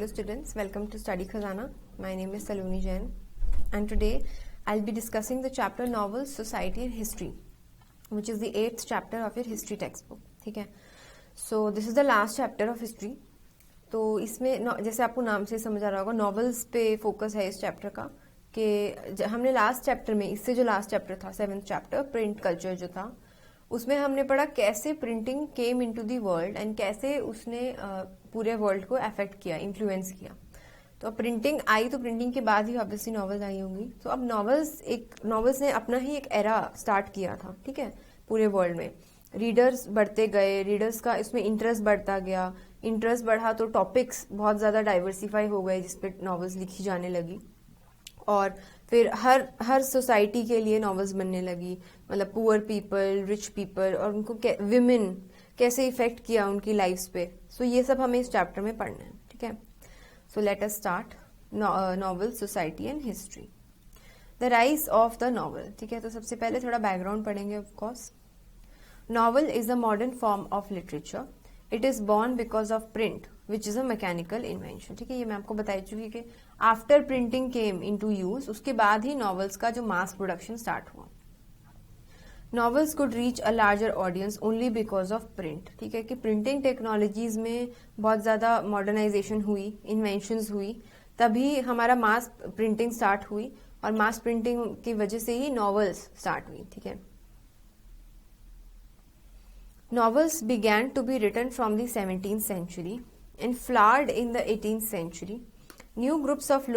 Hello students, welcome to Study Khazana. My name is Saloni Jain and today I'll be discussing the chapter Novels, Society and History, which is the 8th chapter of your history textbook. ठीक है, so this is the last chapter of history. तो इसमें जैसे आपको नाम से समझ आ रहा होगा नॉवेल्स पे फोकस है इस चैप्टर का कि हमने लास्ट चैप्टर में इससे जो लास्ट चैप्टर था 7th चैप्टर प्रिंट कल्चर जो था उसमें हमने पढ़ा कैसे printing came into the world and कैसे उसने पूरे वर्ल्ड को अफेक्ट किया, इन्फ्लुएंस किया. तो अब प्रिंटिंग आई तो प्रिंटिंग के बाद ही ऑब्वियसली नॉवेल्स आई होंगी. तो अब नॉवेल्स ने अपना ही एक एरा स्टार्ट किया था. ठीक है, पूरे वर्ल्ड में रीडर्स बढ़ते गए, रीडर्स का इसमें इंटरेस्ट बढ़ता गया. इंटरेस्ट बढ़ा तो टॉपिक्स बहुत ज्यादा डाइवर्सिफाई हो गए जिसपे नॉवेल्स लिखी जाने लगी और फिर हर सोसाइटी के लिए नॉवेल्स बनने लगी. मतलब पुअर पीपल, रिच पीपल और उनको विमेन कैसे इफेक्ट किया उनकी लाइफ्स पे. सो ये सब हमें इस चैप्टर में पढ़ना है. ठीक है, so let us start novel, society and history. The rise of the novel. ठीक है, तो सबसे पहले थोड़ा बैकग्राउंड पढ़ेंगे. Of course novel is a modern form of literature. It is born because of print which is a mechanical invention. ठीक है, ये मैं आपको बता चुकी कि after printing came into use उसके बाद ही नॉवेल्स का जो मास प्रोडक्शन स्टार्ट हुआ. Novels could reach a larger audience only because of print. ठीक है, कि प्रिंटिंग टेक्नोलॉजीज में बहुत ज्यादा मॉडर्नाइजेशन हुई, इन्वेंशंस हुई, तभी हमारा मास प्रिंटिंग स्टार्ट हुई और मास प्रिंटिंग की वजह से ही नॉवेल्स स्टार्ट हुई. ठीक है, novels began to be written from the 17th century and flowered in the 18th century. New groups of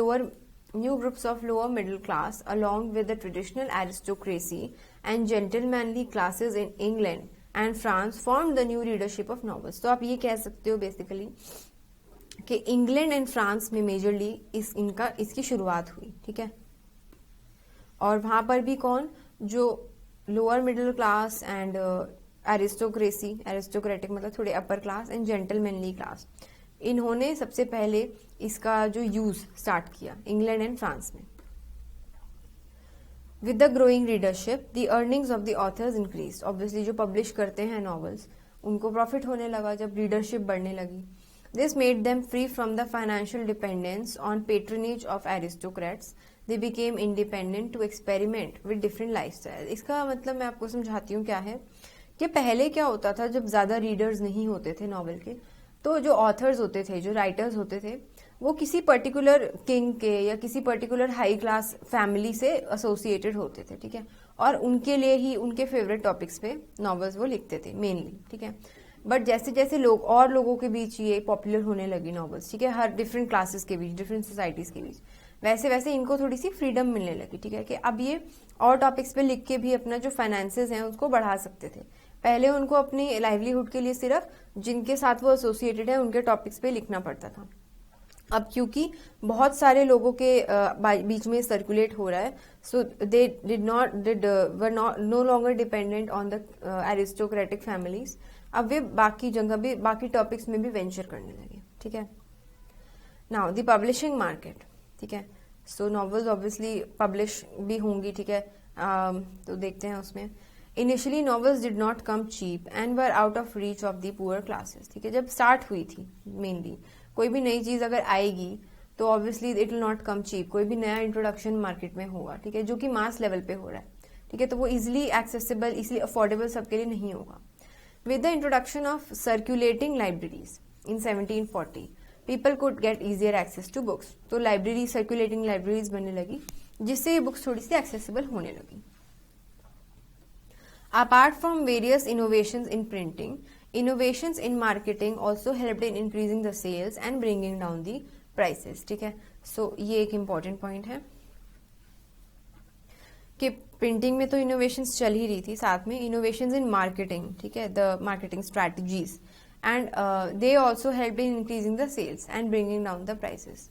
lower middle class, along with the traditional aristocracy and gentlemanly classes in England and France, formed the new readership of novels. तो आप ये कह सकते हो basically कि England and France में majorly इसकी शुरुआत हुई. ठीक है, और वहां पर भी कौन, जो lower middle class and aristocratic मतलब थोड़े upper class and gentlemanly class, इन्होंने सबसे पहले इसका जो यूज स्टार्ट किया इंग्लैंड एंड फ्रांस में. With the growing readership the earnings of the author's increase. Obviously जो पब्लिश करते हैं नॉवेल्स उनको प्रॉफिट होने लगा जब रीडरशिप बढ़ने लगी. This made them free from the financial dependence on patronage of aristocrats. They became independent to experiment with different lifestyle. इसका मतलब मैं आपको समझाती हूँ क्या है कि पहले क्या होता था जब ज्यादा रीडर्स नहीं होते थे नॉवेल के, तो जो ऑथर्स होते थे, जो राइटर्स होते थे, वो किसी पर्टिकुलर किंग के या किसी पर्टिकुलर हाई क्लास फैमिली से एसोसिएटेड होते थे. ठीक है, और उनके लिए ही उनके फेवरेट टॉपिक्स पे नॉवेल्स वो लिखते थे मेनली. ठीक है, बट जैसे जैसे लोगों के बीच ये पॉपुलर होने लगी नॉवेल्स, ठीक है, हर डिफरेंट क्लासेस के बीच, डिफरेंट सोसाइटीज के बीच, वैसे वैसे इनको थोड़ी सी फ्रीडम मिलने लगी. ठीक है, कि अब ये और टॉपिक्स पे लिख के भी अपना जो फाइनेंसेस हैं उसको बढ़ा सकते थे. पहले उनको अपनी लाइवलीहुड के लिए सिर्फ जिनके साथ वो एसोसिएटेड है उनके टॉपिक्स पे लिखना पड़ता था. अब क्योंकि बहुत सारे लोगों के बीच में सर्कुलेट हो रहा है, so they were no longer dependent on the aristocratic families. अब वे बाकी जगह भी, बाकी टॉपिक्स में भी वेंचर करने लगे. ठीक है, नाउ द पब्लिशिंग मार्केट. ठीक है, सो नॉवेल्स ऑब्वियसली पब्लिश भी होंगी. ठीक है, तो देखते हैं उसमें. Initially novels did not come cheap and were out of reach of the poor classes. ठीक है, जब स्टार्ट हुई थी मेनली कोई भी नई चीज अगर आएगी तो obviously it will not come cheap. कोई भी नया इंट्रोडक्शन मार्केट में होगा, ठीक है, जो कि मास लेवल पे हो रहा है. ठीक है, तो वो इजिली एक्सेसिबल, इसलिए अफोर्डेबल सबके लिए नहीं होगा. With the introduction of circulating libraries in 1740 people could get easier access to books. तो लाइब्रेरी, सर्कुलेटिंग लाइब्रेरीज बनने लगी जिससे ये बुक्स थोड़ी सी एक्सेसिबल होने लगी. Apart from various innovations in printing, innovations in marketing also helped in increasing the sales and bringing down the prices. ठीक है, so ये एक important point है कि प्रिंटिंग में तो इनोवेशंस चल ही रही थी, साथ में इनोवेशंस इन मार्केटिंग. ठीक है, the marketing strategies and they also help in increasing the sales and bringing down the prices.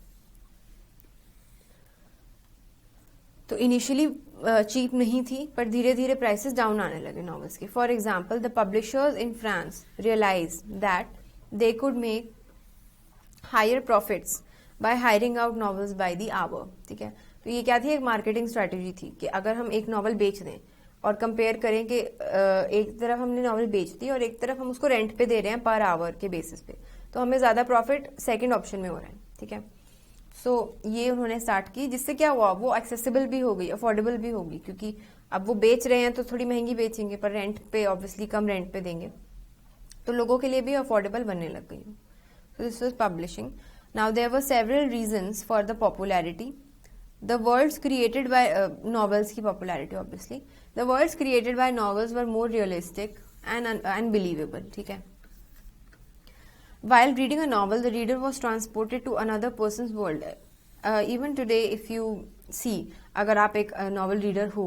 तो इनिशियली चीप नहीं थी पर धीरे धीरे प्राइसेस डाउन आने लगे नॉवेल्स के. For example the publishers in France realise that they could make higher profits by hiring out novels by the hour. ठीक है, तो ये क्या थी, एक मार्केटिंग स्ट्रैटेजी थी कि अगर हम एक नॉवल बेच दें और कंपेयर करें कि एक तरफ हमने नॉवल बेच दी और एक तरफ हम उसको रेंट पे दे रहे हैं पर आवर के बेसिस पे, तो हमें ज्यादा प्रॉफिट सेकंड ऑप्शन में हो रहा है. ठीक है। सो ये उन्होंने स्टार्ट की, जिससे क्या हुआ, वो एक्सेसिबल भी हो गई, अफोर्डेबल भी होगी, क्योंकि अब वो बेच रहे हैं तो थोड़ी महंगी बेचेंगे, पर रेंट पे ऑब्वियसली कम रेंट पे देंगे, तो लोगों के लिए भी अफोर्डेबल बनने लग गई। So this was publishing. Now there were several reasons for the popularity. The words created by novels की popularity, obviously the words created by novels were more realistic and unbelievable, ठीक है। While reading a novel, the reader was transported to another person's world. Even today, if you see, अगर आप एक novel reader हो,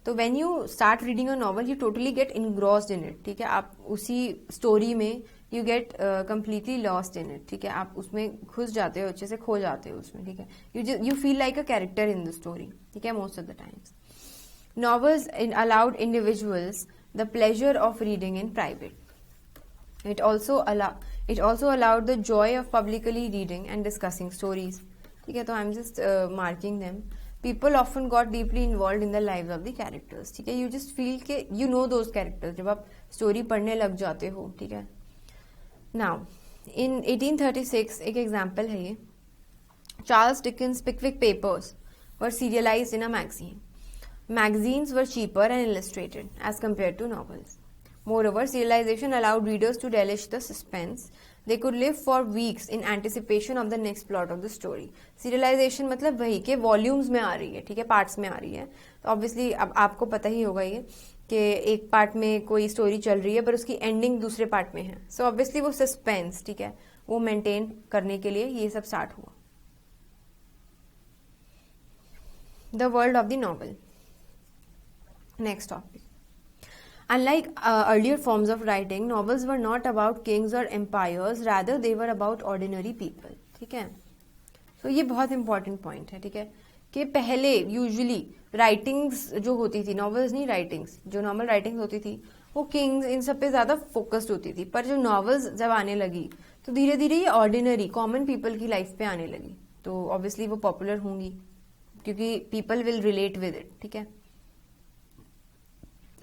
तो when you start reading a novel, you totally get engrossed in it, ठीक है। आप उसी story में you get completely lost in it, ठीक है। आप उसमें घुस जाते हो, अच्छे से खो जाते हो उसमें, ठीक है। You feel like a character in the story, ठीक है, most of the times. Novels allowed individuals the pleasure of reading in private. It also allowed the joy of publicly reading and discussing stories. ठीक है, तो I'm just marking them. People often got deeply involved in the lives of the characters. ठीक है, you just feel के you know those characters जब आप story पढ़ने लग जाते हो, ठीक है। Now, in 1836 एक example है ये, Charles Dickens' Pickwick Papers were serialized in a magazine. Magazines were cheaper and illustrated as compared to novels. Moreover, serialization allowed readers to relish the suspense. They could live for weeks in anticipation of the next plot of the story. Serialization मतलब वही के volumes में आ रही है, ठीक है, parts में आ रही है। तो ऑब्वियसली अब आपको पता ही होगा ये कि एक पार्ट में कोई स्टोरी चल रही है पर उसकी एंडिंग दूसरे पार्ट में है। सो ऑब्वियसली वो सस्पेंस, ठीक है, वो मेंटेन करने के लिए ये सब स्टार्ट हुआ। The world of the novel, next topic. Unlike earlier forms of writing, novels were not about kings or empires, rather they were about ordinary people, ठीक है। So ये बहुत important point है, ठीक है, कि पहले यूजुअली राइटिंग्स जो होती थी, नॉवेल्स नहीं, राइटिंग्स जो नॉर्मल राइटिंग्स होती थी वो किंग्स इन सब पे ज्यादा फोकस्ड होती थी, पर जो नॉवेल्स जब आने लगी तो धीरे धीरे ये ऑर्डिनरी कॉमन पीपल की लाइफ पे आने लगी, तो ऑब्वियसली वो पॉपुलर होंगी क्योंकि people will relate with it, ठीक है।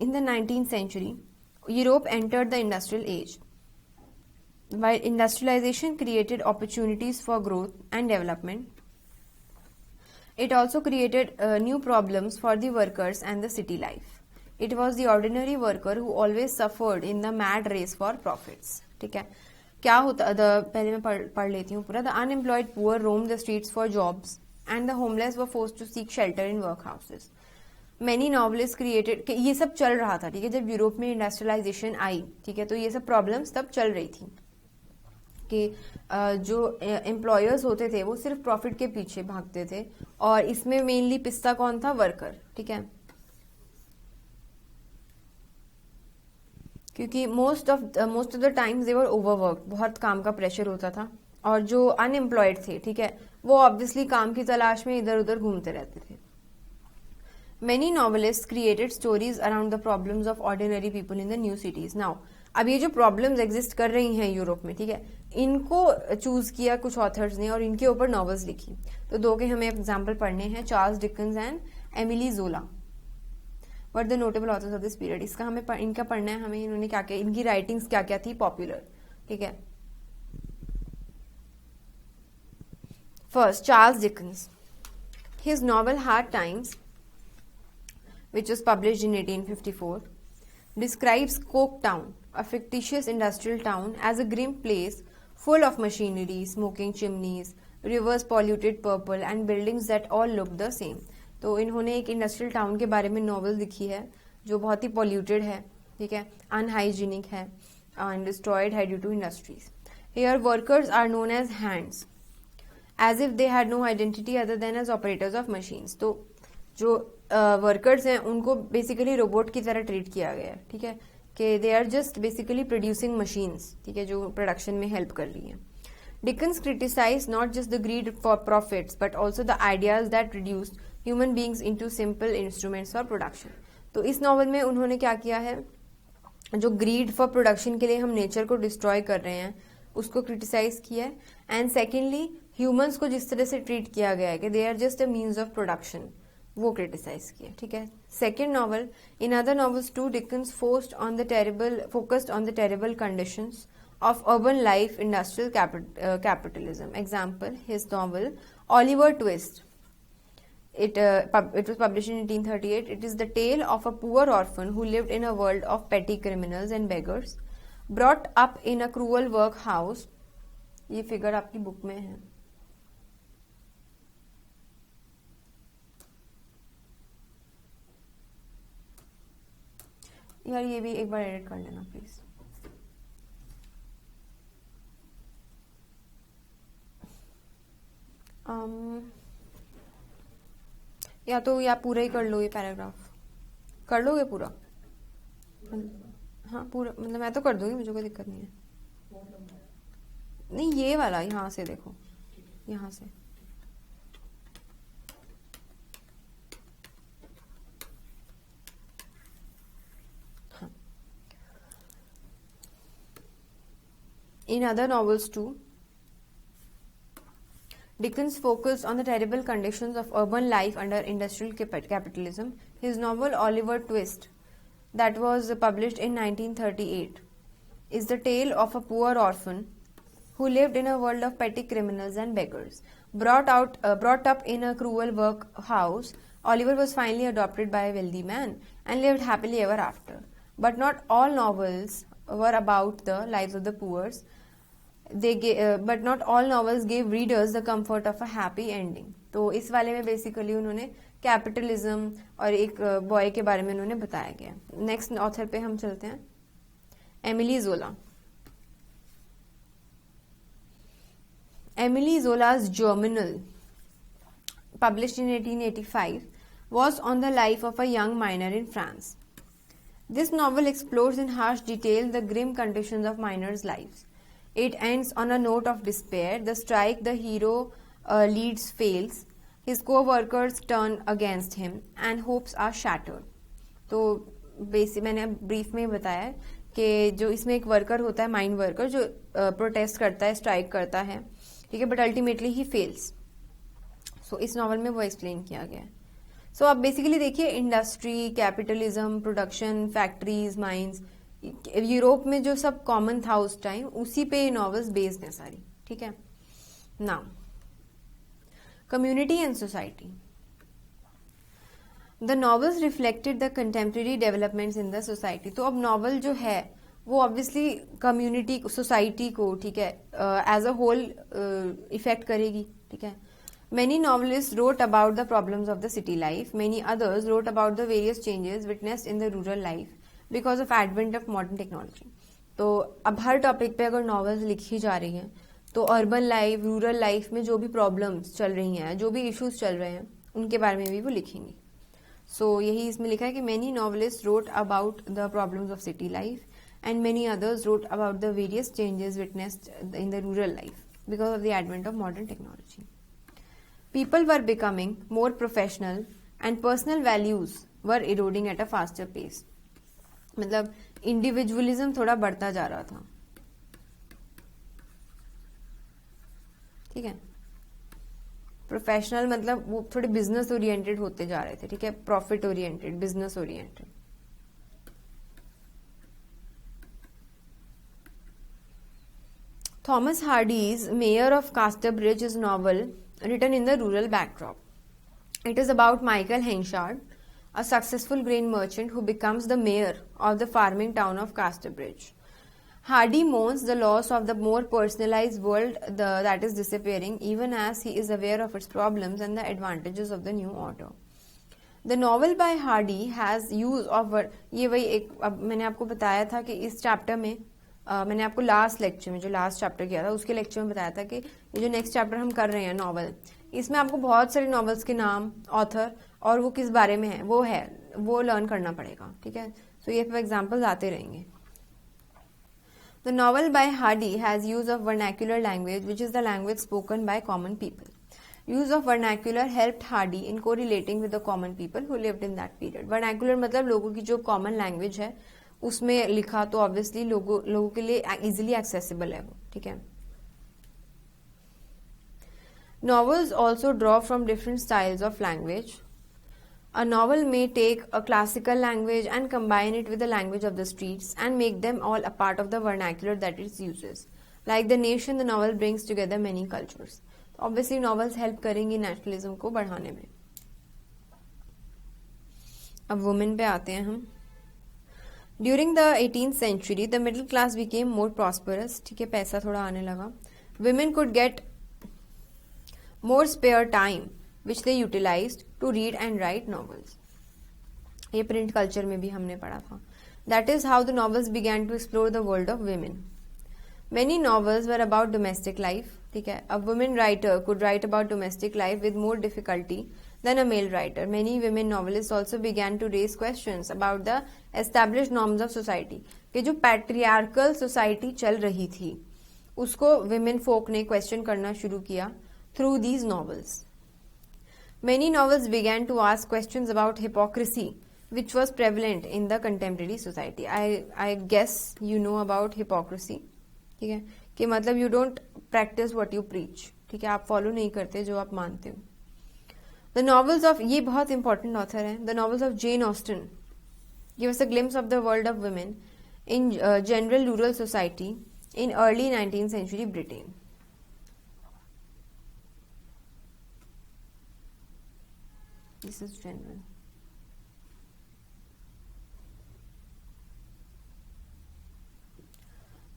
In the 19th century, Europe entered the industrial age. While industrialization created opportunities for growth and development, it also created new problems for the workers and the city life. It was the ordinary worker who always suffered in the mad race for profits. ठीक है, क्या होता, पहले मैं पढ़ लेती हूँ पूरा। The unemployed poor roamed the streets for jobs, and the homeless were forced to seek shelter in workhouses. Many novelists created, ये सब चल रहा था, ठीक है, जब यूरोप में इंडस्ट्रियलाइजेशन आई, ठीक है, तो ये सब प्रॉब्लम्स तब चल रही थी कि जो एम्प्लॉयर्स होते थे वो सिर्फ प्रॉफिट के पीछे भागते थे, और इसमें मेनली पिस्ता कौन था, वर्कर, ठीक है, क्योंकि most of the times they were overwork, बहुत काम का प्रेशर होता था, और जो अनएम्प्लॉयड थे, ठीक है, वो ऑब्वियसली काम की तलाश में इधर उधर घूमते रहते थे। Many novelists created stories around the problems of ordinary people in the new cities. Now, अब ये जो प्रॉब्लम्स एग्जिस्ट कर रही हैं यूरोप में, ठीक है, इनको चूज किया कुछ ऑथर्स ने और इनके ऊपर नॉवेल्स लिखी। तो दो के हमें एग्जाम्पल पढ़ने हैं, चार्ल्स डिकन्स एंड एमिली जोला were the notable authors of this period. इसका हमें इनका पढ़ना है, हमें इन्होंने क्या क्या, इनकी राइटिंग्स क्या क्या थी पॉपुलर, ठीक है। First, Charles Dickens, his novel hard times, which was published in 1854, describes Coke Town, a fictitious industrial town, as a grim place full of machinery, smoking chimneys, rivers polluted purple, and buildings that all looked the same. तो इन्होंने एक industrial town के बारे में novel लिखी है जो बहुत ही पॉल्यूटेड है, ठीक है, अनहाइजीनिक है and destroyed है due to industries. Here workers are known as hands, as if they had no identity other than as operators of machines. तो जो वर्कर्स हैं उनको बेसिकली रोबोट की तरह ट्रीट किया गया है, ठीक है, कि they are just basically producing machines, ठीक है, जो प्रोडक्शन में हेल्प कर रही हैं. Dickens criticized not just the greed for profits but also the ideas that reduced human beings into simple instruments for production. तो इस नॉवल में उन्होंने क्या किया है, जो ग्रीड फॉर प्रोडक्शन के लिए हम नेचर को डिस्ट्रॉय कर रहे हैं उसको क्रिटिसाइज किया है. एंड सेकेंडली ह्यूमंस को जिस तरह से ट्रीट किया गया है कि they are just a means of production, वो क्रिटिसाइज किया. ठीक है. Second novel, in other novels too, Dickens focused on the terrible conditions of urban life, industrial capitalism. Example, his novel Oliver Twist. It was published in 1838. It is the tale of a poor orphan who lived in a world of petty criminals and beggars, brought up in a cruel workhouse. ये figure आपकी book में है. यार ये भी एक बार edit कर लेना प्लीज. या तो या पूरा ही कर लो, ये पैराग्राफ कर लोगे पूरा? हाँ पूरा, मतलब मैं तो कर दूंगी, मुझे कोई दिक्कत नहीं है. नहीं ये वाला यहाँ से देखो, यहाँ से. हाँ. In other novels too, Dickens focused on the terrible conditions of urban life under industrial capitalism. His novel Oliver Twist, that was published in 1938, is the tale of a poor orphan who lived in a world of petty criminals and beggars. Brought up in a cruel workhouse, Oliver was finally adopted by a wealthy man and lived happily ever after. But not all novels were about the lives of the poor. But not all novels gave readers the comfort of a happy ending. तो इस वाले में basically उन्होंने capitalism और एक boy के बारे में उन्होंने बताया गया. नेक्स्ट ऑथर पे हम चलते हैं, Emile Zola. Emile Zola's Germinal, published in 1885, was on the life of a young miner in France. This novel explores in harsh detail the grim conditions of miners' lives. It ends on a note of despair. The strike the hero leads fails. His co-workers turn against him and hopes are shattered. तो basic मैंने brief में बताया कि जो इसमें एक worker होता है, माइन वर्कर, जो प्रोटेस्ट करता है, स्ट्राइक करता है, ठीक है, बट अल्टीमेटली ही फेल्स. सो इस नॉवल में वो एक्सप्लेन किया गया है. सो आप बेसिकली देखिए, industry, capitalism, production, factories, mines, Europe में जो सब कॉमन था उस टाइम, उसी पे ये नॉवेल्स बेस्ड हैं सारी. ठीक है. Now community and society. The novels reflected the contemporary developments in the society. तो अब नॉवल जो है वो ऑब्वियसली कम्युनिटी, सोसाइटी को, ठीक है, एज अ होल इफेक्ट करेगी. ठीक है. Many novelists wrote about the problems of the city life. Many others wrote about the various changes witnessed in the rural life because of advent of modern technology. तो अब हर topic पे अगर novels लिखी जा रही हैं तो अर्बन लाइफ, रूरल लाइफ में जो भी प्रॉब्लम्स चल रही हैं, जो भी इश्यूज चल रहे हैं, उनके बारे में भी वो लिखेंगी. सो यही इसमें लिखा है कि many novelists wrote about the problems of city life and many others wrote about the various changes witnessed in the rural life because of the advent of modern technology. People were becoming more professional and personal values were eroding at a faster pace. मतलब individualism थोड़ा बढ़ता जा रहा था. ठीक है. Professional मतलब वो थोड़े बिजनेस ओरिएंटेड होते जा रहे थे. ठीक है. Profit oriented, business oriented. Thomas Hardy's Mayor of Casterbridge is novel written in the rural backdrop. It is about Michael Henchard, a successful grain merchant who becomes the mayor of the farming town of Casterbridge. Hardy mourns the loss of the more personalized world that is disappearing, even as he is aware of its problems and the advantages of the new order. The novel by Hardy has use of ये वही एक, अब मैंने आपको बताया था कि इस चैप्टर में मैंने आपको लास्ट लेक्चर में, जो लास्ट चैप्टर किया था उसके लेक्चर में बताया था कि ये जो नेक्स्ट चैप्टर हम कर रहे हैं नॉवल, इसमें आपको बहुत सारे नॉवेल्स के नाम, ऑथर और वो किस बारे में है वो लर्न करना पड़ेगा. ठीक है. सो ये एग्जाम्पल्स आते रहेंगे. The novel by Hardy has use of vernacular language, which is the language spoken by common people. Use of vernacular helped Hardy in correlating with the common people who lived in that period. Vernacular मतलब लोगों की जो common language है उसमें लिखा, तो obviously लोगों के लिए इजीली एक्सेसिबल है वो. ठीक है. Novels also draw from different styles of language. A novel may take a classical language and combine it with the language of the streets and make them all a part of the vernacular that it uses. Like the nation, the novel brings together many cultures. Obviously, novels help करेंगी nationalism को बढ़ाने में. अब women पे आते हैं हम. During the 18th century, the middle class became more prosperous. ठीक है, पैसा थोड़ा आने लगा. Women could get more spare time, which they utilized to read and write novels. ये print culture में भी हमने पढ़ा था. That is how the novels began to explore the world of women. Many novels were about domestic life. ठीक है, a women writer could write about domestic life with more difficulty than a male writer. Many women novelists also began to raise questions about the established norms of society. कि जो patriarchal society चल रही थी, उसको women folk ने question करना शुरू किया through these novels. Many novels began to ask questions about hypocrisy, which was prevalent in the contemporary society. I guess you know about hypocrisy. ठीक है, कि मतलब you don't practice what you preach. ठीक है, आप follow नहीं करते जो आप मानते हो. The novels of, ये बहुत important author हैं, the novels of Jane Austen give us a glimpse of the world of women in general rural society in early 19th century Britain. This is general.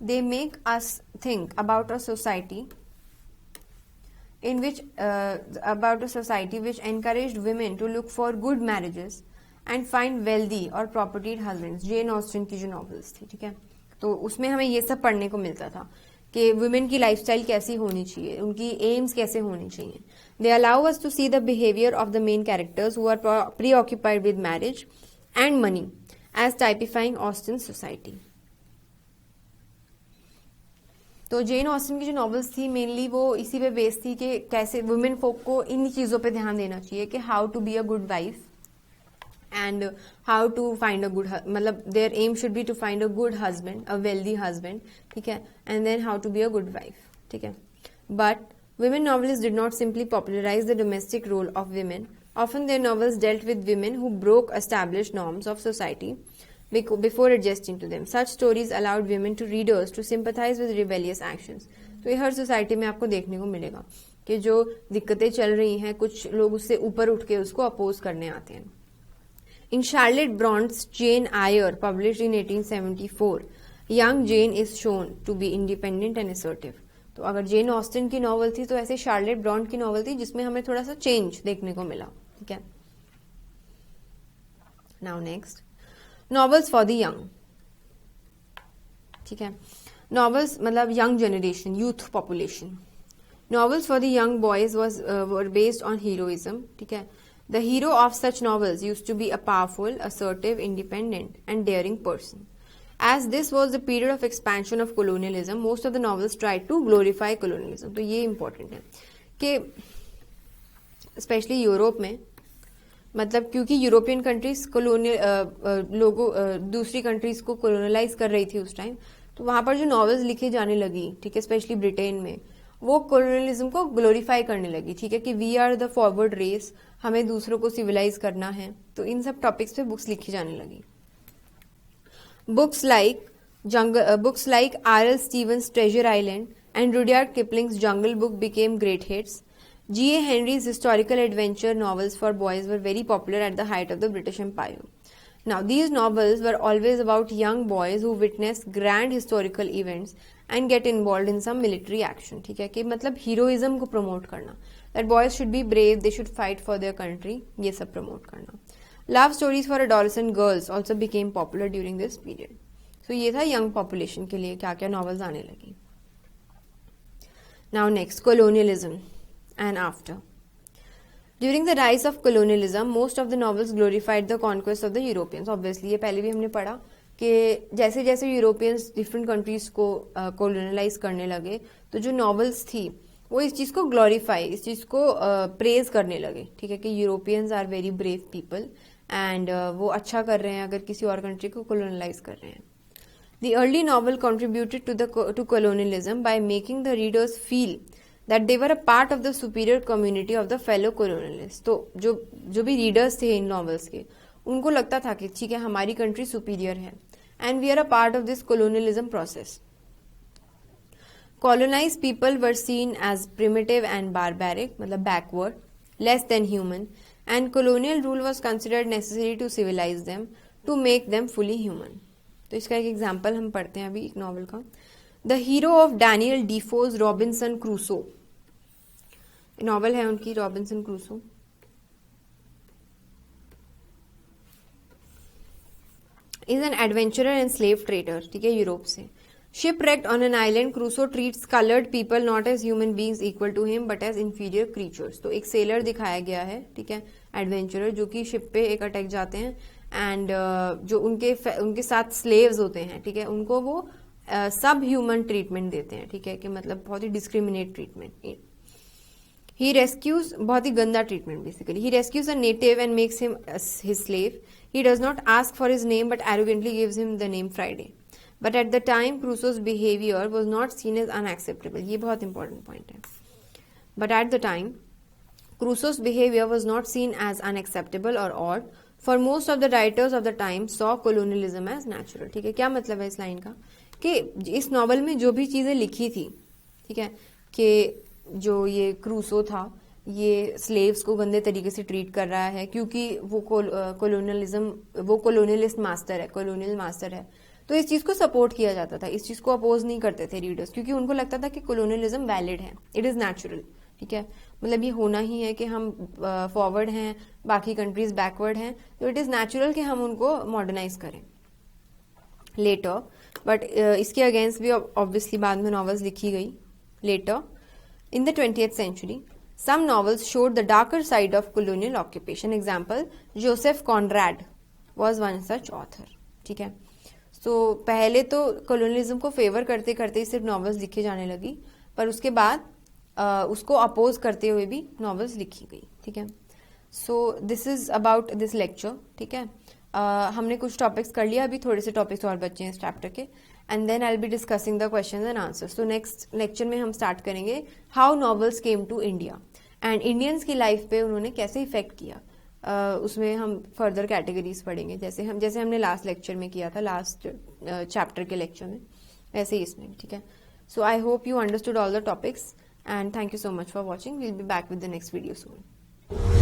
They make us think about a society in which which encouraged women to look for good marriages and find wealthy or propertied husbands. Jane Austen की जो novels थी, ठीक है, तो उसमें हमें ये सब पढ़ने को मिलता था कि वुमेन की लाइफस्टाइल कैसी होनी चाहिए, उनकी एम्स कैसे होनी चाहिए. They allow us to see the behavior of the main characters who are preoccupied with marriage and money as typifying Austen's society. तो जेन ऑस्टन की जो नॉवेल्स थी मेनली वो इसी पे बेस्ड थी कि कैसे वुमेन फोक को इन चीज़ों पे ध्यान देना चाहिए कि how to be a good wife and how to find a good मतलब their aim should be to find a good husband, a wealthy husband, ठीक है, and then how to be a good wife, ठीक है. But women novelists did not simply popularize the domestic role of women. Often their novels dealt with women who broke established norms of society before adjusting to them. Such stories allowed women to readers to sympathize with rebellious actions. तो ये हर society में आपको देखने को मिलेगा कि जो दिक्कतें चल रही हैं कुछ लोग उससे ऊपर उठ के उसको अपोज करने आते हैं. In Charlotte Brondt's Jane Eyre, published in 1874, young Jane is shown to be independent and assertive. तो अगर जेन ऑस्टन की नॉवल थी तो ऐसे शार्लेट ब्रॉन्ट की नॉवल थी जिसमें हमें थोड़ा सा चेंज देखने को मिला. ठीक है, now next novels for the young. ठीक है, नॉवेल्स मतलब young generation, youth population. Novels for the young boys were based on heroism. ठीक है, the hero of such novels used to be a powerful, assertive, independent and daring person. As this was the period of expansion of colonialism, most of the novels tried to glorify colonialism. तो ये important है कि specially Europe में, मतलब क्योंकि European countries colonial लोगों दूसरी countries को कॉलोनलाइज कर रही थी उस टाइम, तो वहां पर जो नॉवेल्स लिखे जाने लगी, ठीक है, स्पेशली ब्रिटेन में, वो कॉलोनियलिज्म को ग्लोरीफाई करने लगी. ठीक है, कि we are the forward race, हमें दूसरों को सिविलाइज करना है, तो इन सब टॉपिक्स पे बुक्स लिखी जाने लगी. Books like R.L. Stevens' Treasure Island and Rudyard Kipling's Jungle Book became great hits. G.A. Henry's historical adventure novels for boys were very popular at the height of the British Empire. Now, these novels were always about young boys who witness grand historical events and get involved in some military action. ठीक है, कि मतलब heroism को promote करना, that boys should be brave, they should fight for their country, ये सब promote करना. Love stories for adolescent girls also became popular during this period. So ये था यंग पॉपुलेशन के लिए क्या क्या नॉवेल्स आने लगी. Now next, colonialism and after. During the rise of colonialism, most of the novels glorified the conquest of the Europeans. Obviously, ये पहले भी हमने पढ़ा कि जैसे जैसे यूरोपियंस डिफरेंट कंट्रीज को कॉलोनलाइज करने लगे, तो जो नॉवेल्स थी वो इस चीज को ग्लोरीफाई, इस चीज को प्रेज करने लगे. ठीक है, कि Europeans are very brave people and वो अच्छा कर रहे हैं अगर किसी और कंट्री को कॉलोनलाइज कर रहे हैं. The early novel contributed to colonialism by making the readers feel that they were a part of the superior community of the fellow colonialist. तो जो भी रीडर्स थे इन नॉवेल्स के, उनको लगता था कि ठीक है हमारी कंट्री सुपीरियर है and we are a part of this colonialism process. Colonized people were seen as primitive and barbaric, मतलब backward, less than human, and colonial rule was considered necessary to civilize them, to make them fully human. तो इसका एक example हम पढ़ते हैं अभी एक novel का। The hero of Daniel Defoe's Robinson Crusoe, novel है उनकी Robinson Crusoe. Is an adventurer and slave trader, ठीक है, यूरोप से। Shipwrecked on an island, Crusoe treats colored people not as human beings equal to him but as inferior creatures. तो एक seller दिखाया गया है, ठीक है, एडवेंचरर, जो कि शिप पे एक अटैक जाते हैं एंड जो उनके साथ स्लेव्स होते हैं, ठीक है, उनको वो सब ह्यूमन ट्रीटमेंट देते हैं, ठीक है, कि मतलब बहुत ही डिस्क्रिमिनेट ट्रीटमेंट। ही रेस्क्यूज, बहुत ही गंदा treatment basically. He rescues a native and makes him his slave. He does not ask for his name but arrogantly gives him the name Friday. But at the time, Crusoe's behavior was not seen as unacceptable. ये बहुत important point है। But at the time, Crusoe's behavior was not seen as unacceptable or odd. For most of the writers of the time saw colonialism as natural. ठीक है, क्या मतलब है इस line का? कि इस नॉवल में जो भी चीजें लिखी थी, ठीक है, कि जो ये क्रूसो था ये स्लेव्स को गंदे तरीके से ट्रीट कर रहा है क्योंकि वो कोलोनियलिस्ट मास्टर है, कोलोनियल मास्टर है। तो इस चीज को सपोर्ट किया जाता था, इस चीज को अपोज नहीं करते थे रीडर्स, क्योंकि उनको लगता था कि कोलोनियलिज्म वैलिड है, इट इज नेचुरल, ठीक है, मतलब ये होना ही है कि हम फॉरवर्ड हैं, बाकी कंट्रीज बैकवर्ड हैं, तो इट इज नेचुरल कि हम उनको मॉडर्नाइज करें। लेटर, बट इसके अगेंस्ट भी ऑब्वियसली बाद में नॉवेल्स लिखी गई। Later in the 20th century some novels showed the darker side of colonial occupation. Example, Joseph Conrad was one such author, ठीक है। तो पहले तो कोलोनियलिज्म को फेवर करते करते सिर्फ नॉवेल्स लिखे जाने लगी, पर उसके बाद उसको अपोज करते हुए भी नॉवेल्स लिखी गई, ठीक है। So this is about this lecture, ठीक है। हमने कुछ टॉपिक्स कर लिया, अभी थोड़े से टॉपिक्स और बचे हैं इस चैप्टर के, and then I will be discussing the questions and answers. तो नेक्स्ट लेक्चर में हम स्टार्ट करेंगे how novels came to India and Indians की लाइफ पे उन्होंने कैसे इफेक्ट किया। उसमें हम फर्दर कैटेगरीज पढ़ेंगे, जैसे हमने लास्ट लेक्चर में किया था, लास्ट चैप्टर के लेक्चर में, वैसे ही इसमें, ठीक है। So I hope you understood all the topics and thank you so much for watching. Will be back with the next video soon.